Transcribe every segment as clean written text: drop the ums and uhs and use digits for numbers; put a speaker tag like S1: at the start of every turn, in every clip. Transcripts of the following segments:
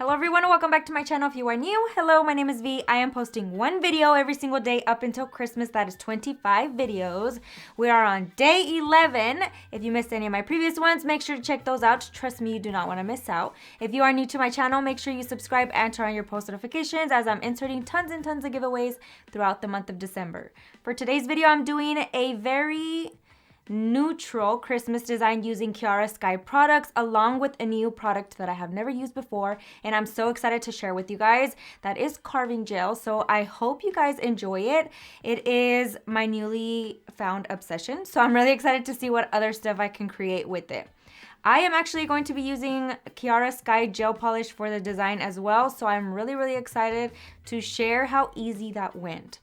S1: Hello everyone and welcome back to my channel. If you are new, hello, my name is V. I am posting one video every single day up until Christmas. That is 25 videos. We are on day 11. If you missed any of my previous ones, make sure to check those out. Trust me, you do not want to miss out. If you are new to my channel, make sure you subscribe and turn on your post notifications as I'm inserting tons and tons of giveaways throughout the month of December. For today's video, I'm doing a very neutral Christmas design using Kiara Sky products along with a new product that I have never used before and I'm so excited to share with you guys. That is carving gel, so I hope you guys enjoy it. It is my newly found obsession, so I'm really excited to see what other stuff I can create with it. I am actually going to be using Kiara Sky gel polish for the design as well, so I'm really excited to share how easy that went.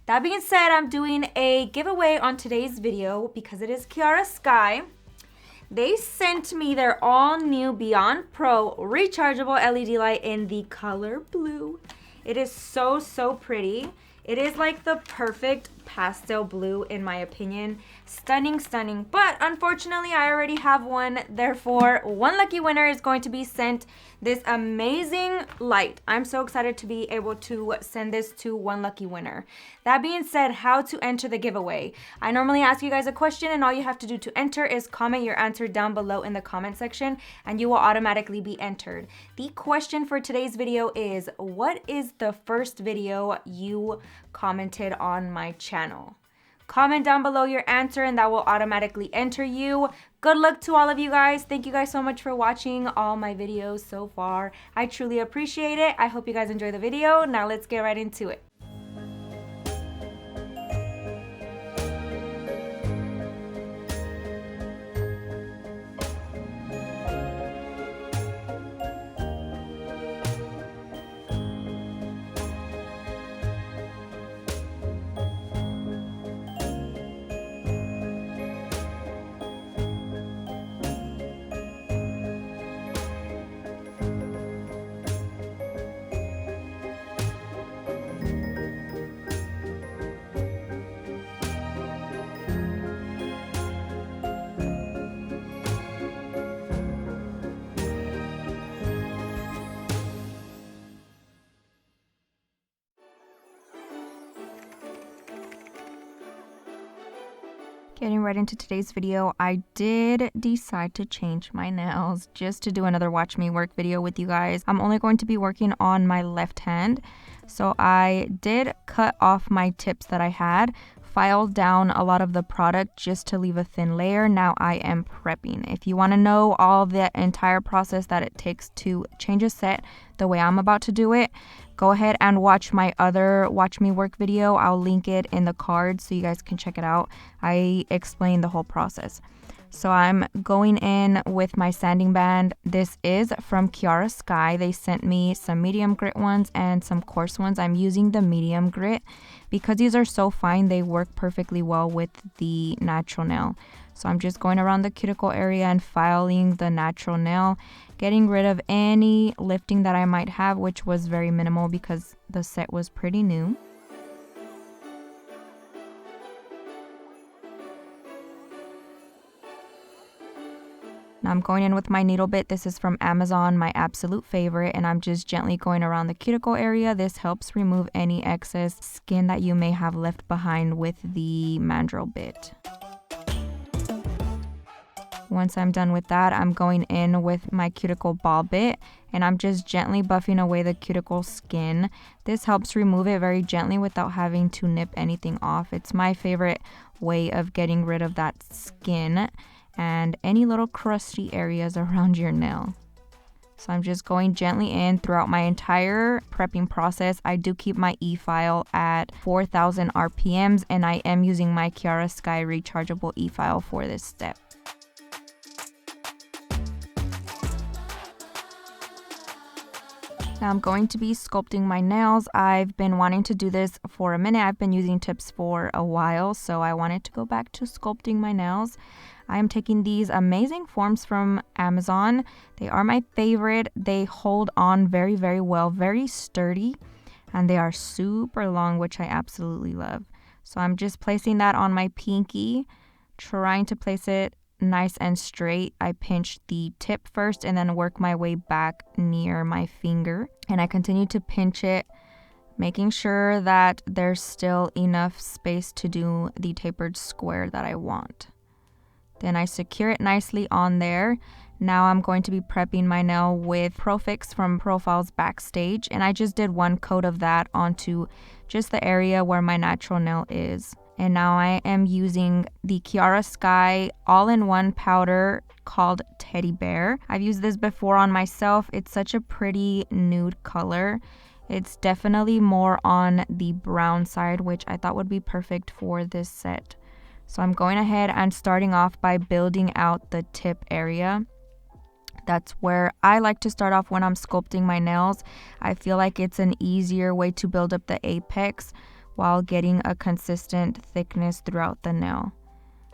S1: That being said, I'm doing a giveaway on today's video because it is Kiara Sky. They sent me their all new Beyond Pro rechargeable LED light in the color blue. It is so pretty. It is like the perfect pastel blue in my opinion. Stunning. But unfortunately, I already have one. Therefore, one lucky winner is going to be sent this amazing light. I'm so excited to be able to send this to one lucky winner. That being said, how to enter the giveaway. I normally ask you guys a question and all you have to do to enter is comment your answer down below in the comment section and you will automatically be entered. The question for today's video is, what is the first video you commented on my channel? Comment down below your answer and that will automatically enter you. Good luck to all of you guys. Thank you guys so much for watching all my videos so far. I truly appreciate it. I hope you guys enjoy the video. Now let's get right into it. Getting right into today's video, I did decide to change my nails just to do another watch me work video with you guys. I'm only going to be working on my left hand. So I did cut off my tips that I had, filed down a lot of the product just to leave a thin layer. Now I am prepping. If you want to know all the entire process that it takes to change a set the way I'm about to do it, go ahead and watch my other watch me work video. I'll link it in the card so you guys can check it out. I explain the whole process. So I'm going in with my sanding band. This is from Kiara Sky. They sent me some medium grit ones and some coarse ones. I'm using the medium grit because these are so fine. They work perfectly well with the natural nail. So I'm just going around the cuticle area and filing the natural nail, getting rid of any lifting that I might have, which was very minimal because the set was pretty new. Now I'm going in with my needle bit. This is from Amazon, my absolute favorite, and I'm just gently going around the cuticle area. This helps remove any excess skin that you may have left behind with the mandrel bit. Once I'm done with that, I'm going in with my cuticle ball bit and I'm just gently buffing away the cuticle skin. This helps remove it very gently without having to nip anything off. It's my favorite way of getting rid of that skin and any little crusty areas around your nail. So I'm just going gently in throughout my entire prepping process. I do keep my e-file at 4,000 RPMs and I am using my Kiara Sky rechargeable e-file for this step. Now I'm going to be sculpting my nails. I've been wanting to do this for a minute. I've been using tips for a while, so I wanted to go back to sculpting my nails. I am taking these amazing forms from Amazon. They are my favorite. They hold on very well, very sturdy, and they are super long, which I absolutely love. So I'm just placing that on my pinky, trying to place it nice and straight, I pinch the tip first and then work my way back near my finger. And I continue to pinch it, making sure that there's still enough space to do the tapered square that I want. Then I secure it nicely on there. Now I'm going to be prepping my nail with Profix from Profiles Backstage, and I just did one coat of that onto just the area where my natural nail is. And now I am using the Kiara Sky all-in-one powder called Teddy Bear. I've used this before on myself. It's such a pretty nude color. It's definitely more on the brown side, which I thought would be perfect for this set. So I'm going ahead and starting off by building out the tip area. That's where I like to start off when I'm sculpting my nails. I feel like it's an easier way to build up the apex while getting a consistent thickness throughout the nail.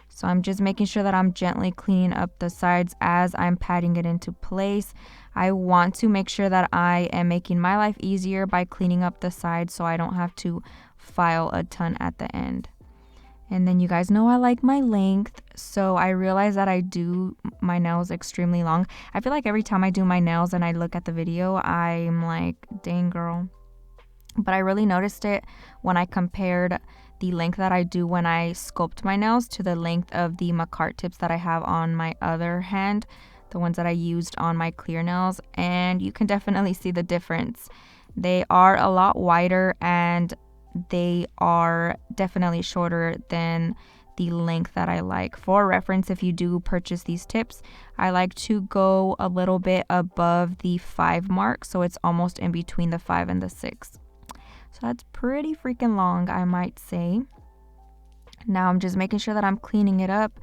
S1: So I'm just making sure that I'm gently cleaning up the sides as I'm patting it into place. I want to make sure that I am making my life easier by cleaning up the sides so I don't have to file a ton at the end. And then you guys know I like my length, so I realize that I do my nails extremely long. I feel like every time I do my nails and I look at the video, I'm like, dang girl. But I really noticed it when I compared the length that I do when I sculpt my nails to the length of the Makartt tips that I have on my other hand, the ones that I used on my clear nails, and you can definitely see the difference. They are a lot wider and they are definitely shorter than the length that I like. For reference, if you do purchase these tips, I like to go a little bit above the 5 mark, so it's almost in between the 5 and the 6. So that's pretty freaking long, I might say. Now I'm just making sure that I'm cleaning it up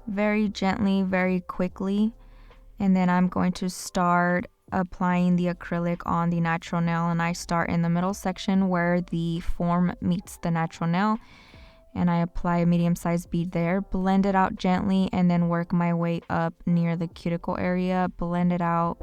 S1: very gently, very quickly, and then I'm going to start applying the acrylic on the natural nail, and I start in the middle section where the form meets the natural nail, and I apply a medium-sized bead there, blend it out gently, and then work my way up near the cuticle area, blend it out.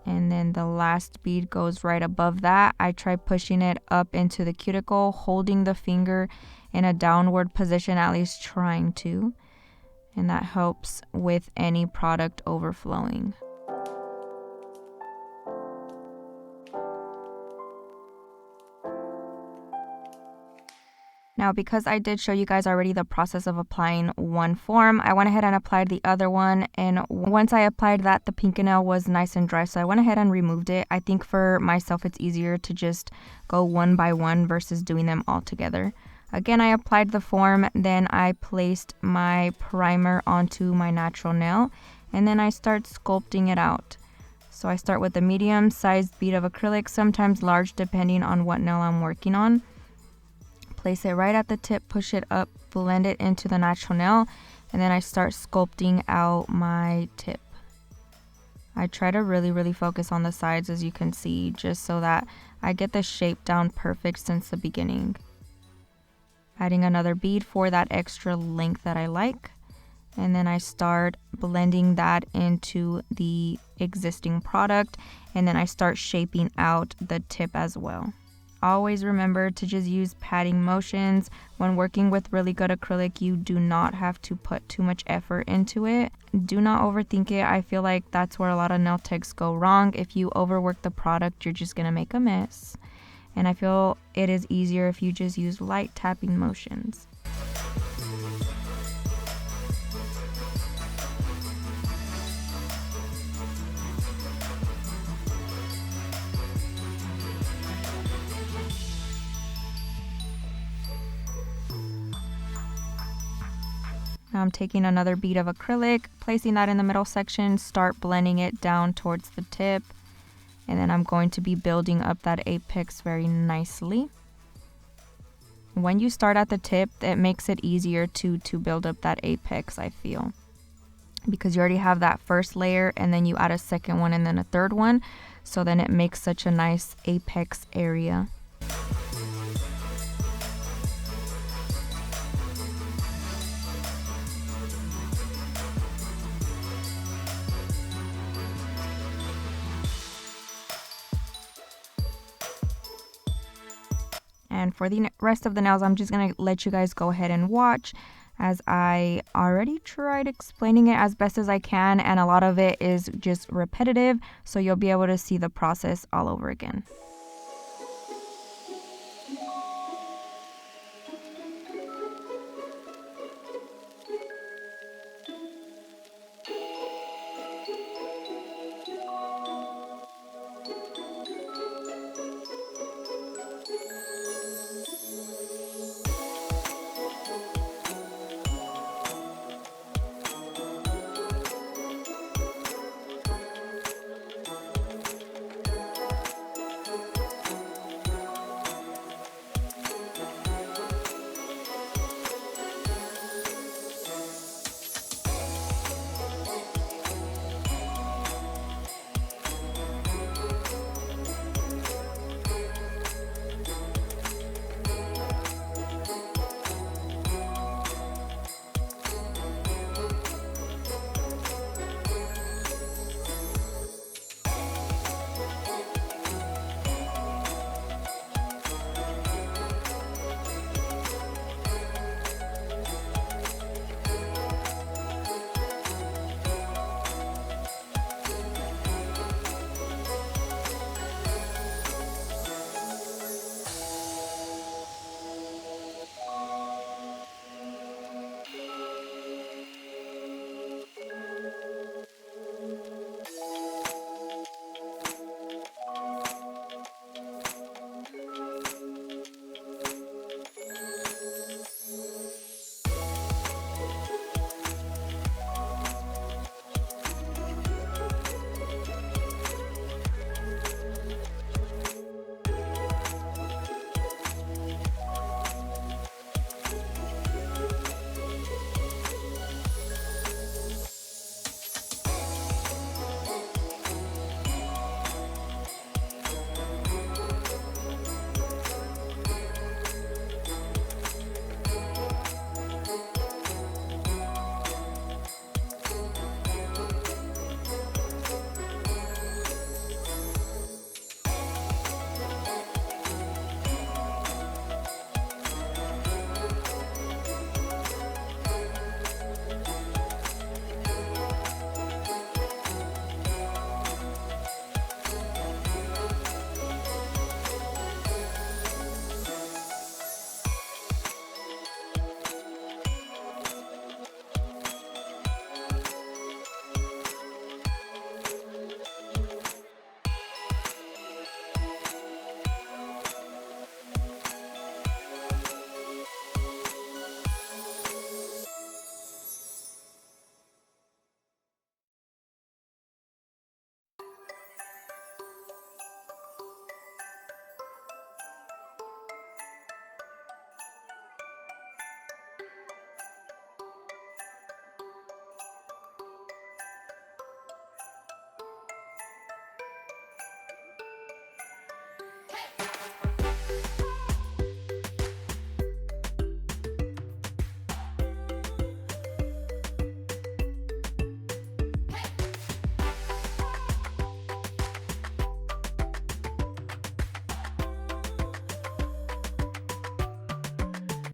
S1: And then the last bead goes right above that. I try pushing it up into the cuticle, holding the finger in a downward position, at least trying to. And that helps with any product overflowing. Now, because I did show you guys already the process of applying one form, I went ahead and applied the other one. And once I applied that, the pink nail was nice and dry, so I went ahead and removed it. I think for myself, it's easier to just go one by one versus doing them all together. Again, I applied the form, then I placed my primer onto my natural nail, and then I start sculpting it out. So I start with a medium-sized bead of acrylic, sometimes large depending on what nail I'm working on. Place it right at the tip, push it up, blend it into the natural nail, and then I start sculpting out my tip. I try to really focus on the sides, as you can see, just so that I get the shape down perfect since the beginning. Adding another bead for that extra length that I like, and then I start blending that into the existing product, and then I start shaping out the tip as well. Always remember to just use patting motions. When working with really good acrylic, you do not have to put too much effort into it. Do not overthink it. I feel like that's where a lot of nail techs go wrong. If you overwork the product, you're just gonna make a mess. And I feel it is easier if you just use light tapping motions. Now I'm taking another bead of acrylic, placing that in the middle section, start blending it down towards the tip, and then I'm going to be building up that apex very nicely. When you start at the tip, it makes it easier to build up that apex, I feel, because you already have that first layer and then you add a second one and then a third one, so then it makes such a nice apex area. And for the rest of the nails, I'm just going to let you guys go ahead and watch, as I already tried explaining it as best as I can, and a lot of it is just repetitive, so you'll be able to see the process all over again.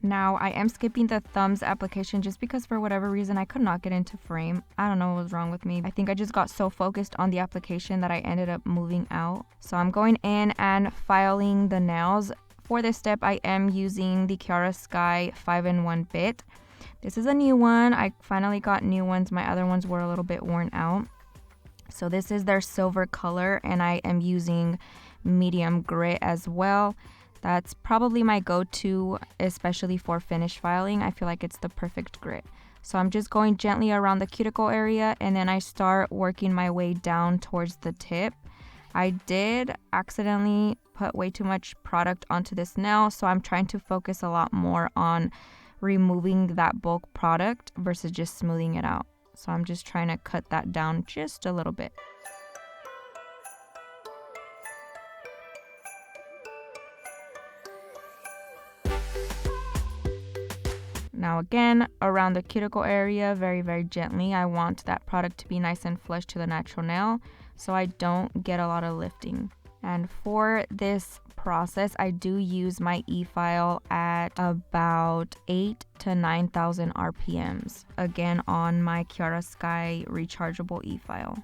S1: Now, I am skipping the thumbs application just because for whatever reason I could not get into frame. I don't know what was wrong with me. I think I just got so focused on the application that I ended up moving out. So I'm going in and filing the nails. For this step, I am using the Kiara Sky 5-in-1 bit. This is a new one. I finally got new ones. My other ones were a little bit worn out. So this is their silver color, and I am using medium grit as well. That's probably my go-to, especially for finish filing. I feel like it's the perfect grit. So I'm just going gently around the cuticle area, and then I start working my way down towards the tip. I did accidentally put way too much product onto this nail, so I'm trying to focus a lot more on removing that bulk product versus just smoothing it out. So I'm just trying to cut that down just a little bit. Now again, around the cuticle area, very, very gently. I want that product to be nice and flush to the natural nail so I don't get a lot of lifting. And for this process, I do use my e-file at about 8 to 9,000 RPMs. Again, on my Kiara Sky rechargeable e-file.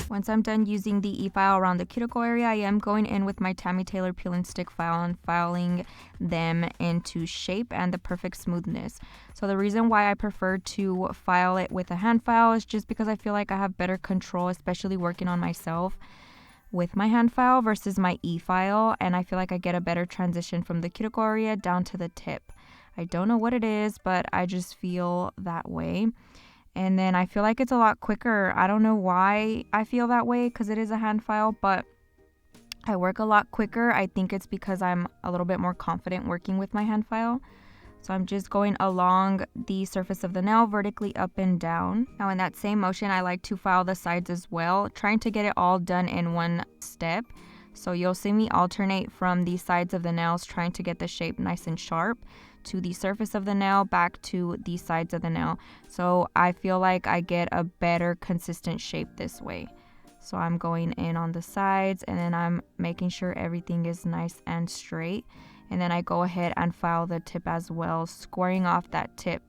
S1: Once I'm done using the e-file around the cuticle area, I am going in with my Tammy Taylor peel and stick file and filing them into shape and the perfect smoothness. So the reason why I prefer to file it with a hand file is just because I feel like I have better control, especially working on myself with my hand file versus my e-file, and I feel like I get a better transition from the cuticle area down to the tip. I don't know what it is, but I just feel that way. And then I feel like it's a lot quicker. I don't know why I feel that way because it is a hand file, but I work a lot quicker. I think it's because I'm a little bit more confident working with my hand file. So I'm just going along the surface of the nail vertically up and down. Now in that same motion, I like to file the sides as well, trying to get it all done in one step. So you'll see me alternate from the sides of the nails, trying to get the shape nice and sharp, to the surface of the nail, back to the sides of the nail. So I feel like I get a better consistent shape this way. So I'm going in on the sides and then I'm making sure everything is nice and straight. And then I go ahead and file the tip as well, squaring off that tip,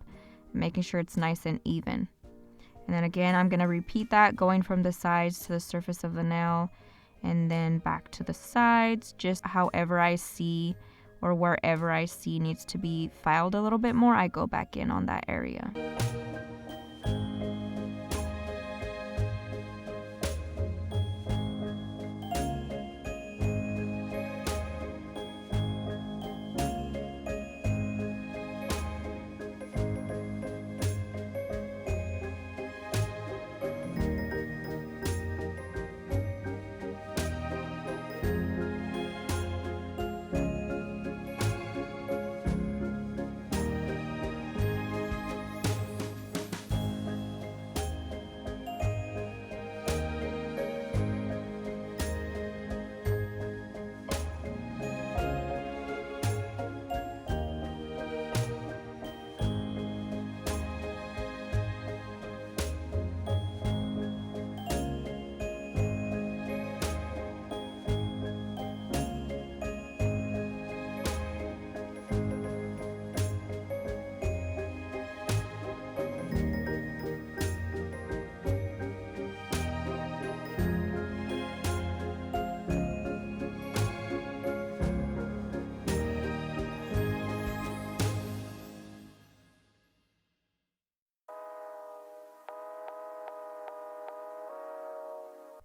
S1: making sure it's nice and even. And then again, I'm gonna repeat that, going from the sides to the surface of the nail and then back to the sides, just however I see or wherever I see needs to be filed a little bit more, I go back in on that area.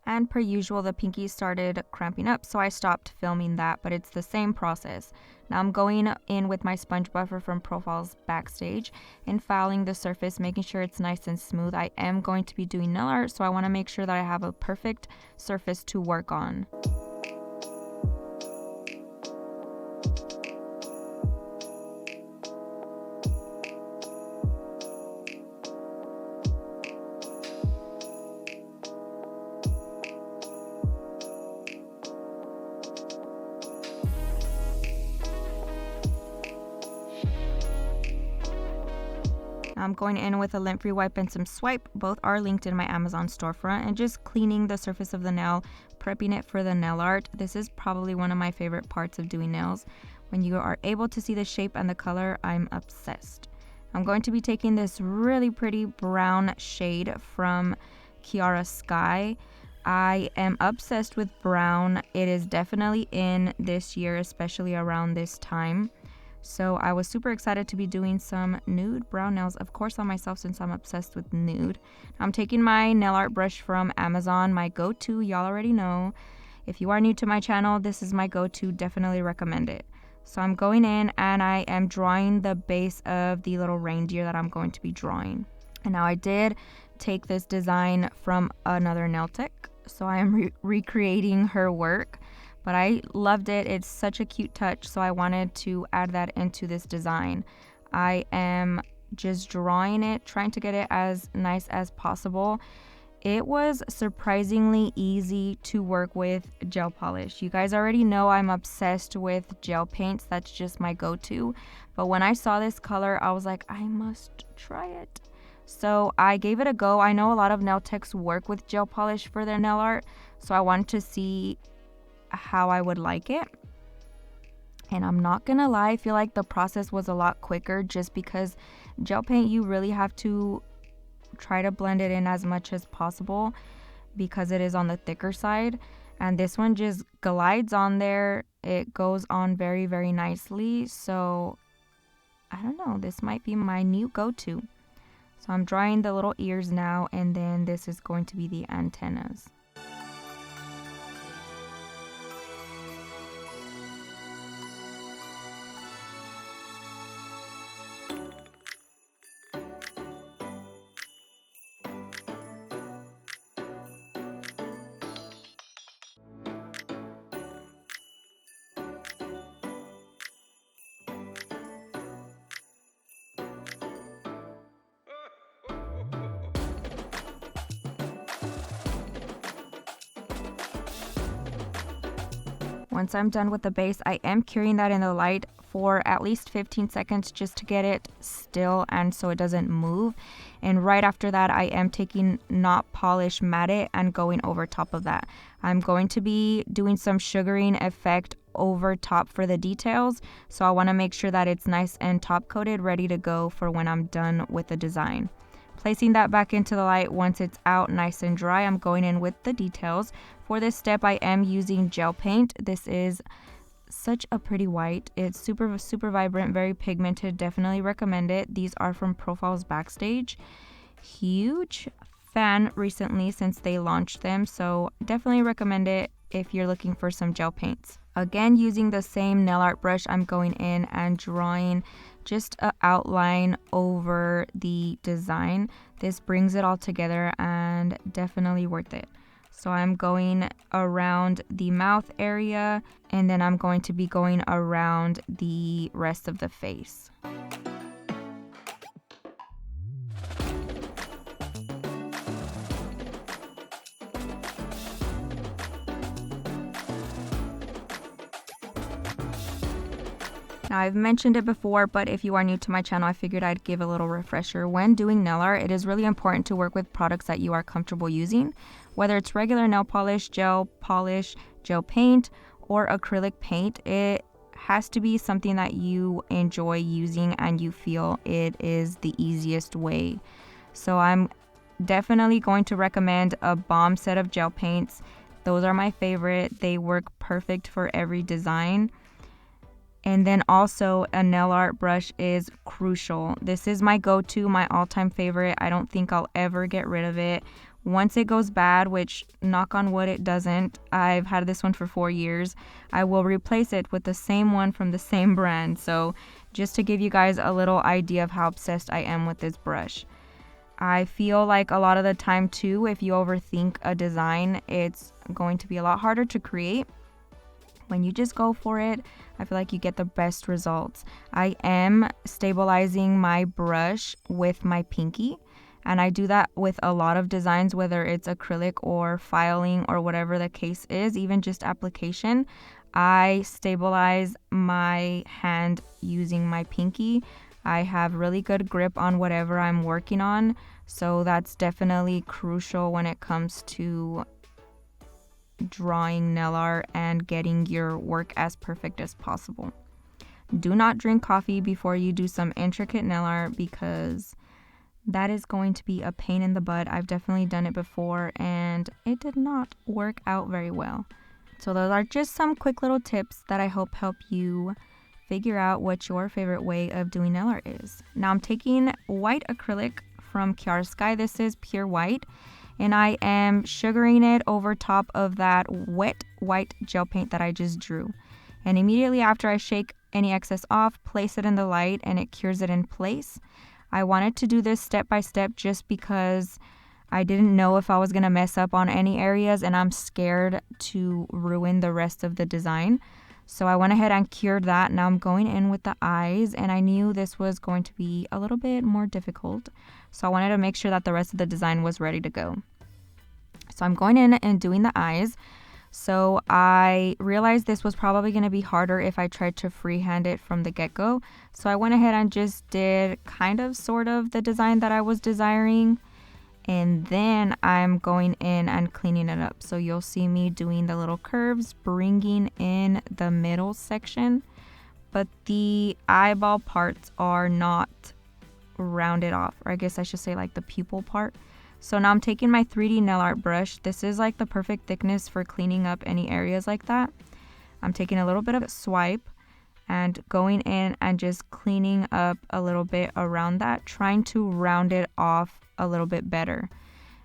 S1: And per usual, the pinky started cramping up, so I stopped filming that, but it's the same process. Now I'm going in with my sponge buffer from Profiles Backstage and filing the surface, making sure it's nice and smooth. I am going to be doing nail art, so I want to make sure that I have a perfect surface to work on. I'm going in with a lint-free wipe and some swipe. Both are linked in my Amazon storefront, and just cleaning the surface of the nail, prepping it for the nail art. This is probably one of my favorite parts of doing nails. When you are able to see the shape and the color, I'm obsessed. I'm going to be taking this really pretty brown shade from Kiara Sky. I am obsessed with brown. It is definitely in this year, especially around this time. So I was super excited to be doing some nude brown nails, of course, on myself since I'm obsessed with nude. I'm taking my nail art brush from Amazon, my go-to, y'all already know. If you are new to my channel, this is my go-to, definitely recommend it. So I'm going in and I am drawing the base of the little reindeer that I'm going to be drawing. And now I did take this design from another nail tech, so I am recreating her work. But I loved it. It's such a cute touch, so I wanted to add that into this design. I am just drawing it, trying to get it as nice as possible. It was surprisingly easy to work with gel polish. You guys already know I'm obsessed with gel paints. That's just my go-to. But when I saw this color, I was like, I must try it. So I gave it a go. I know a lot of nail techs work with gel polish for their nail art, so I wanted to see how I would like it. And I'm not gonna lie, I feel like the process was a lot quicker just because gel paint, you really have to try to blend it in as much as possible because it is on the thicker side. And this one just glides on there. It goes on very, very nicely. So I don't know, this might be my new go-to. So I'm drawing the little ears now, and then this is going to be the antennas. Once I'm done with the base, I am curing that in the light for at least 15 seconds just to get it still and so it doesn't move. And right after that, I am taking Not Polish Matte It and going over top of that. I'm going to be doing some sugaring effect over top for the details, so I want to make sure that it's nice and top coated, ready to go for when I'm done with the design. Placing that back into the light once it's out nice and dry, I'm going in with the details. For this step, I am using gel paint. This is such a pretty white. It's super, super vibrant, very pigmented. Definitely recommend it. These are from Profiles Backstage. Huge fan recently since they launched them, so definitely recommend it if you're looking for some gel paints. Again, using the same nail art brush, I'm going in and drawing just an outline over the design. This brings it all together and definitely worth it. So I'm going around the mouth area, and then I'm going to be going around the rest of the face. Now, I've mentioned it before, but if you are new to my channel, I figured I'd give a little refresher. When doing nail art, it is really important to work with products that you are comfortable using, whether it's regular nail polish, gel paint, or acrylic paint. It has to be something that you enjoy using and you feel it is the easiest way. So I'm definitely going to recommend a bomb set of gel paints. Those are my favorite. They work perfect for every design. And then also a nail art brush is crucial. This is my go-to, my all-time favorite. I don't think I'll ever get rid of it. Once it goes bad, which knock on wood it doesn't, I've had this one for 4 years, I will replace it with the same one from the same brand. So just to give you guys a little idea of how obsessed I am with this brush. I feel like a lot of the time too, if you overthink a design, it's going to be a lot harder to create. When you just go for it, I feel like you get the best results. I am stabilizing my brush with my pinky, and I do that with a lot of designs, whether it's acrylic or filing or whatever the case is, even just application. I stabilize my hand using my pinky. I have really good grip on whatever I'm working on, so that's definitely crucial when it comes to drawing nail art and getting your work as perfect as possible. Do not drink coffee before you do some intricate nail art because that is going to be a pain in the butt. I've definitely done it before and it did not work out very well. So those are just some quick little tips that I hope help you figure out what your favorite way of doing nail art is. Now I'm taking white acrylic from Kiara Sky. This is pure white. And I am sugaring it over top of that wet white gel paint that I just drew. And immediately after I shake any excess off, place it in the light and it cures it in place. I wanted to do this step by step just because I didn't know if I was going to mess up on any areas and I'm scared to ruin the rest of the design. So I went ahead and cured that. Now I'm going in with the eyes, and I knew this was going to be a little bit more difficult. So I wanted to make sure that the rest of the design was ready to go. So I'm going in and doing the eyes. So I realized this was probably going to be harder if I tried to freehand it from the get-go. So I went ahead and just did kind of sort of the design that I was desiring. And then I'm going in and cleaning it up. So you'll see me doing the little curves, bringing in the middle section. But the eyeball parts are not rounded off. Or I guess I should say like the pupil part. So now I'm taking my 3D nail art brush. This is like the perfect thickness for cleaning up any areas like that. I'm taking a little bit of a swipe and going in and just cleaning up a little bit around that, trying to round it off a little bit better.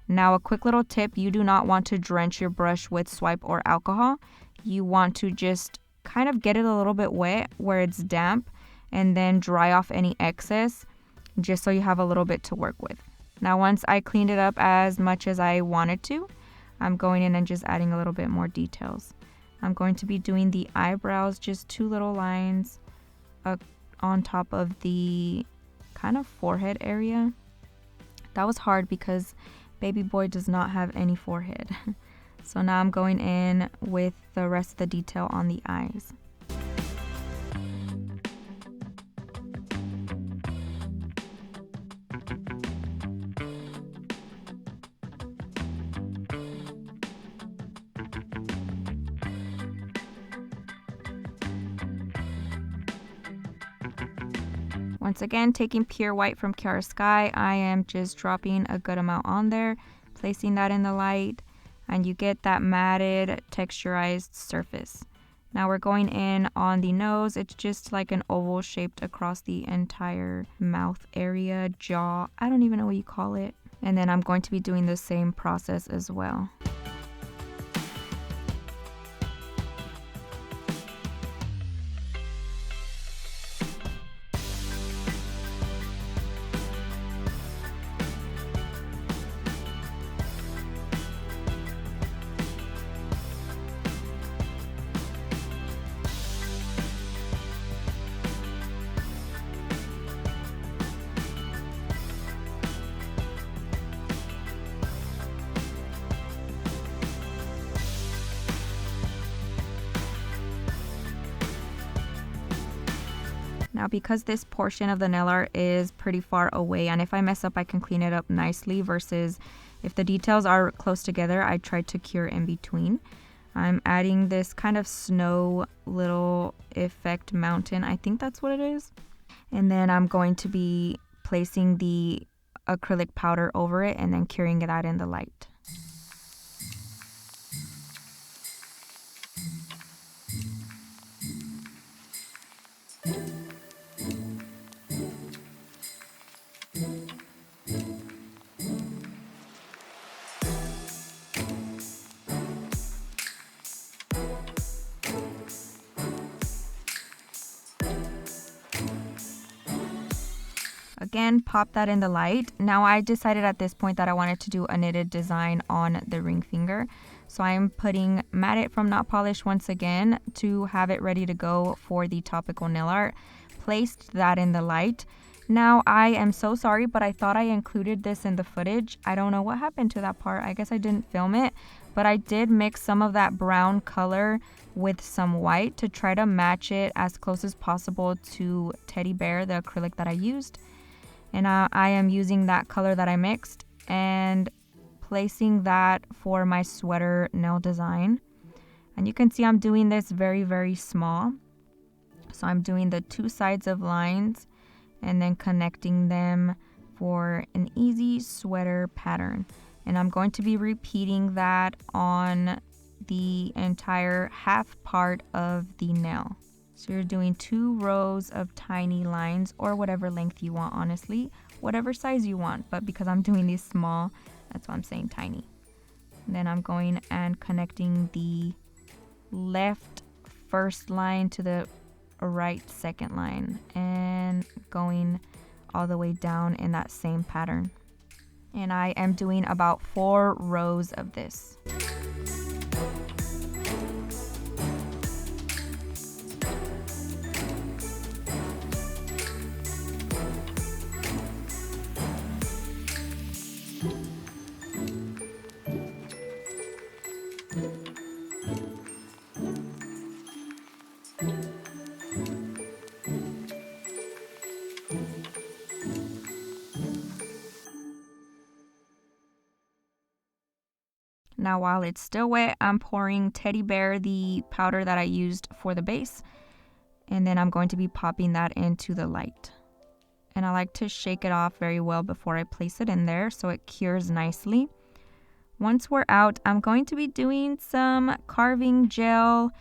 S1: Now a quick little tip, you do not want to drench your brush with swipe or alcohol. You want to just kind of get it a little bit wet where it's damp and then dry off any excess just so you have a little bit to work with. Now once I cleaned it up as much as I wanted to, I'm going in and just adding a little bit more details. I'm going to be doing the eyebrows, just 2 little lines on top of the kind of forehead area. That was hard because baby boy does not have any forehead. So now I'm going in with the rest of the detail on the eyes. Once again, taking pure white from Kiara Sky, I am just dropping a good amount on there, placing that in the light, and you get that matted, texturized surface. Now we're going in on the nose. It's just like an oval shaped across the entire mouth area, jaw, I don't even know what you call it. And then I'm going to be doing the same process as well. Now because this portion of the nail art is pretty far away, and if I mess up I can clean it up nicely, versus if the details are close together, I try to cure in between. I'm adding this kind of snow little effect mountain, I think that's what it is. And then I'm going to be placing the acrylic powder over it and then curing that in the light. Again, pop that in the light. Now I decided at this point that I wanted to do a knitted design on the ring finger. So I'm putting Matte It from Not Polished once again to have it ready to go for the topical nail art. Placed that in the light. Now I am so sorry, but I thought I included this in the footage. I don't know what happened to that part. I guess I didn't film it, but I did mix some of that brown color with some white to try to match it as close as possible to Teddy Bear, the acrylic that I used. And I am using that color that I mixed and placing that for my sweater nail design. And you can see I'm doing this very, very small. So I'm doing the 2 sides of lines and then connecting them for an easy sweater pattern. And I'm going to be repeating that on the entire half part of the nail. So you're doing 2 rows of tiny lines, or whatever length you want, honestly, whatever size you want, but because I'm doing these small, that's why I'm saying tiny. And then I'm going and connecting the left first line to the right second line and going all the way down in that same pattern. And I am doing about 4 rows of this. Now while it's still wet, I'm pouring Teddy Bear, the powder that I used for the base. And then I'm going to be popping that into the light. And I like to shake it off very well before I place it in there so it cures nicely. Once we're out, I'm going to be doing some carving gel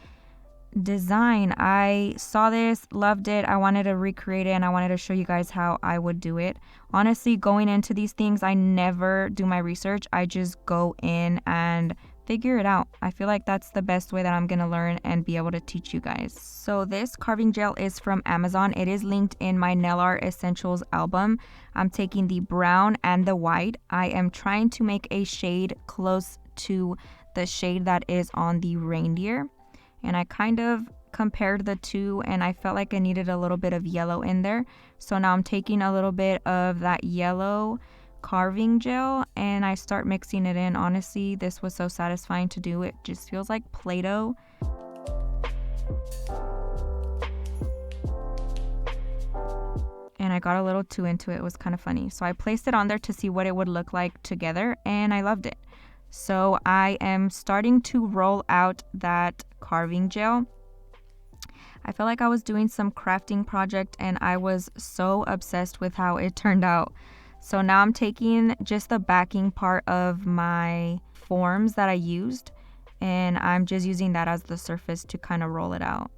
S1: design. I saw this, loved it. I wanted to recreate it and I wanted to show you guys how I would do it. Honestly, going into these things, I never do my research. I just go in and figure it out. I feel like that's the best way that I'm gonna learn and be able to teach you guys. So this carving gel is from Amazon. It is linked in my nail art essentials album. I'm taking the brown and the white. I am trying to make a shade close to the shade that is on the Reindeer. And I kind of compared the two and I felt like I needed a little bit of yellow in there. So now I'm taking a little bit of that yellow carving gel and I start mixing it in. Honestly, this was so satisfying to do. It just feels like Play-Doh. And I got a little too into it. It was kind of funny. So I placed it on there to see what it would look like together and I loved it. So I am starting to roll out that carving gel. I felt like I was doing some crafting project and I was so obsessed with how it turned out. So now I'm taking just the backing part of my forms that I used and I'm just using that as the surface to kind of roll it out.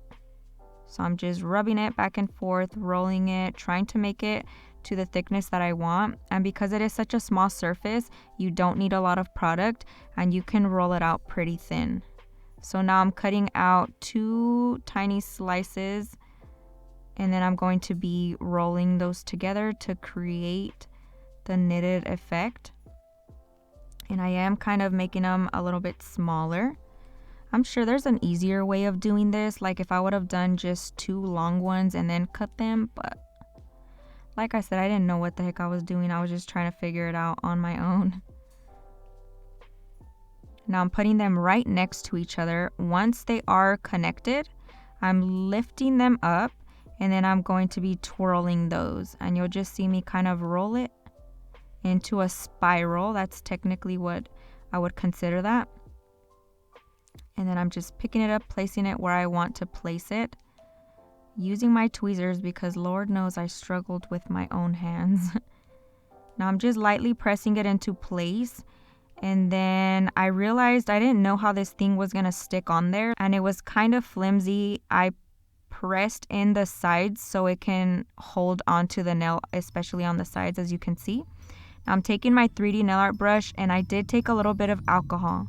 S1: So I'm just rubbing it back and forth, rolling it, trying to make it to the thickness that I want. And because it is such a small surface, you don't need a lot of product and you can roll it out pretty thin. So now I'm cutting out 2 tiny slices and then I'm going to be rolling those together to create the knitted effect. And I am kind of making them a little bit smaller. I'm sure there's an easier way of doing this, like if I would have done just 2 long ones and then cut them, but like I said, I didn't know what the heck I was doing. I was just trying to figure it out on my own. Now I'm putting them right next to each other. Once they are connected, I'm lifting them up and then I'm going to be twirling those and you'll just see me kind of roll it into a spiral. That's technically what I would consider that. And then I'm just picking it up, placing it where I want to place it, using my tweezers because Lord knows I struggled with my own hands. Now I'm just lightly pressing it into place. And then I realized I didn't know how this thing was going to stick on there and it was kind of flimsy. I pressed in the sides so it can hold onto the nail, especially on the sides, as you can see. Now I'm taking my 3D nail art brush and I did take a little bit of alcohol.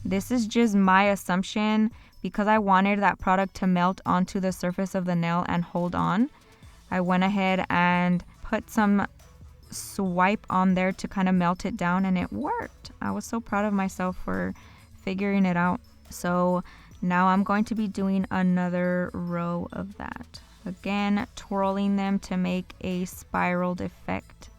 S1: This is just my assumption because I wanted that product to melt onto the surface of the nail and hold on. I went ahead and put some swipe on there to kind of melt it down and it worked. I was so proud of myself for figuring it out. So now I'm going to be doing another row of that. Again, twirling them to make a spiraled effect.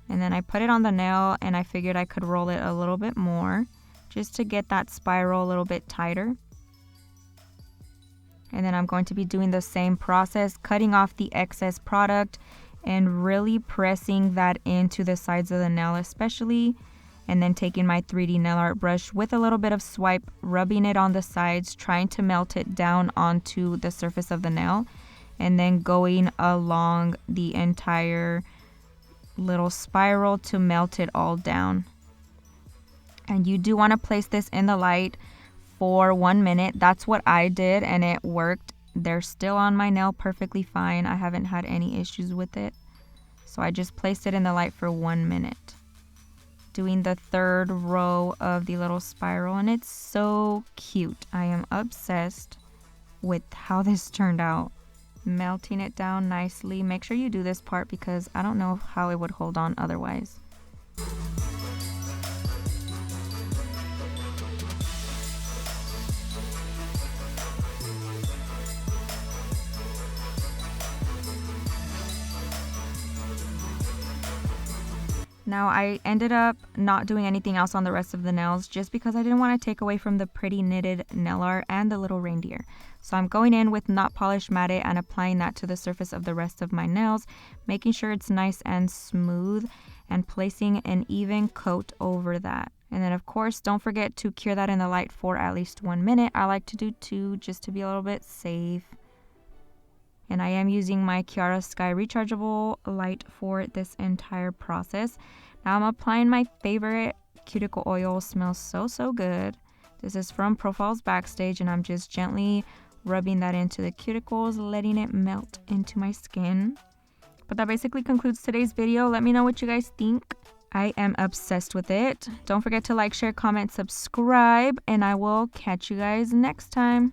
S1: And then I put it on the nail and I figured I could roll it a little bit more just to get that spiral a little bit tighter. And then I'm going to be doing the same process, cutting off the excess product and really pressing that into the sides of the nail especially. And then taking my 3D nail art brush with a little bit of swipe, rubbing it on the sides, trying to melt it down onto the surface of the nail. And then going along the entire little spiral to melt it all down. And you do want to place this in the light for 1 minute. That's what I did and it worked. They're still on my nail perfectly fine. I haven't had any issues with it. So I just placed it in the light for 1 minute. Doing the 3rd row of the little spiral and it's so cute. I am obsessed with how this turned out. Melting it down nicely. Make sure you do this part because I don't know how it would hold on otherwise. Now I ended up not doing anything else on the rest of the nails just because I didn't want to take away from the pretty knitted nail art and the little reindeer. So I'm going in with not polished matte and applying that to the surface of the rest of my nails, making sure it's nice and smooth and placing an even coat over that. And then of course, don't forget to cure that in the light for at least 1 minute. I like to do 2 just to be a little bit safe. And I am using my Kiara Sky rechargeable light for this entire process. Now I'm applying my favorite cuticle oil. Smells so good. This is from Profiles Backstage, and I'm just gently rubbing that into the cuticles, letting it melt into my skin. But that basically concludes today's video. Let me know what you guys think. I am obsessed with it. Don't forget to like, share, comment, subscribe, and I will catch you guys next time.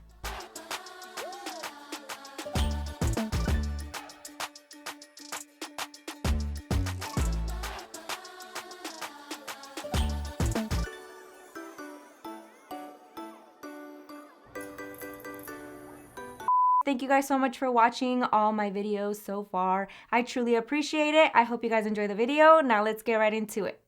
S1: Thank you guys so much for watching all my videos so far. I truly appreciate it. I hope you guys enjoy the video. Now let's get right into it.